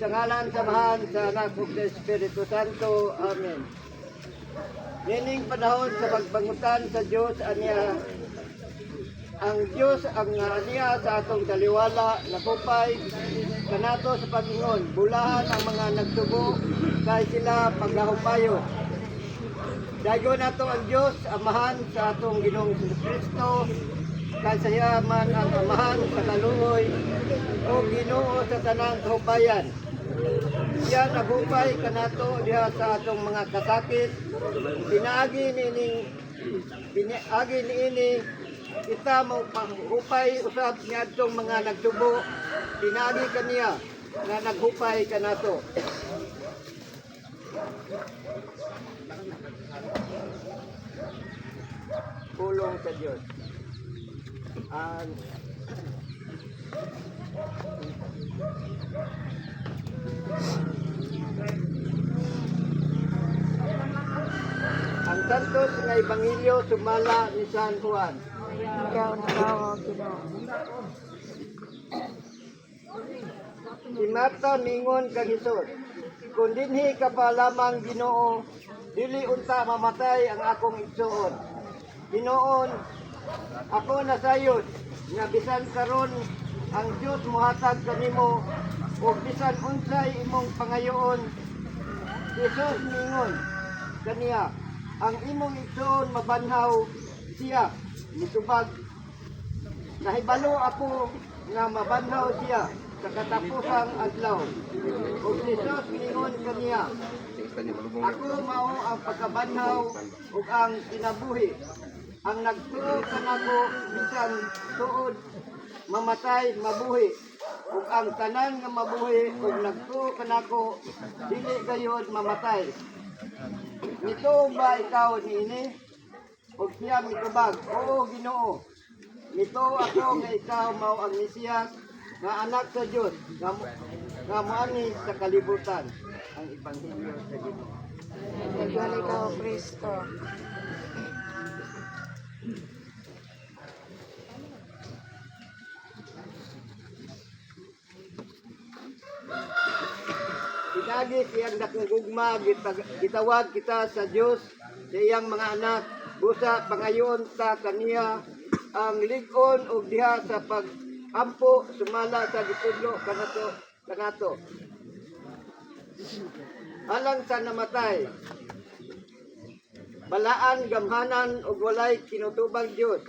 Sa ngalan samahan sa anak ug sa Espiritu Santo. Amen. Nining panahon sa pagbangutan sa Dios aniya ang Dios ang aniya sa atong taliwala nakupay kanato sa pag-ingon bulahan ang mga nagtubo kay sila paglahupayo. Dayon nato ang Dios amahan sa atong Ginoong Kristo kay saya man ang amahan sa kaluoy o Ginoo sa tanang kahupayan. Siya nagupay kanato diha sa atong mga kasakit. Pinaagi niini kita mo pangupay usab niadtong mga nagtubo. Pinaagi kaniya nga naghupay kanato. Pulong sa Dios. Ang santos nga ebanghelyo sumala ni San Juan. Ikaw na tawag, Ginoo. Si Marta mingon kang Hesus, kung dinhi ka pa lamang Ginoo, dili unta mamatay ang akong igsuon. Ginoon, ako nasayod nga bisan karon ang Dios mohatag kanimo ug bisan unsay imong pangayoon. Jesus mingon kaniya, ang imong igsuon mabanhaw siya mitubag. Nahibalo ako nga mabanhaw siya sa katapusang adlaw. Ug Jesus mingon kaniya, ako mao ang pagkabanhaw ug ang kinabuhi. Ang nagtuo kanako bisan tuod mamatay mabuhi. Ug ang tanan nga mabuhi ug nagtuo kanako dili gayud mamatay. Nito ba ikaw niini? Ug siya mitubag, oo Ginoo. Nito ako nga ikaw mao ang Mesiyas nga anak sa Dios nga moani sa kalibutan. Ang ebanghelyo sa Ginoo. Nagwali ka o Kristo. Pinagi siyang nakagugma, gitawag kita sa Dios sa iyang mga anak, busa pangayon ta kaniya ang ligon ug diha sa pag-ampo sumala sa gitudlo kanato. Alang sa namatay, balaan, gamhanan ug walay kinutubang Dios.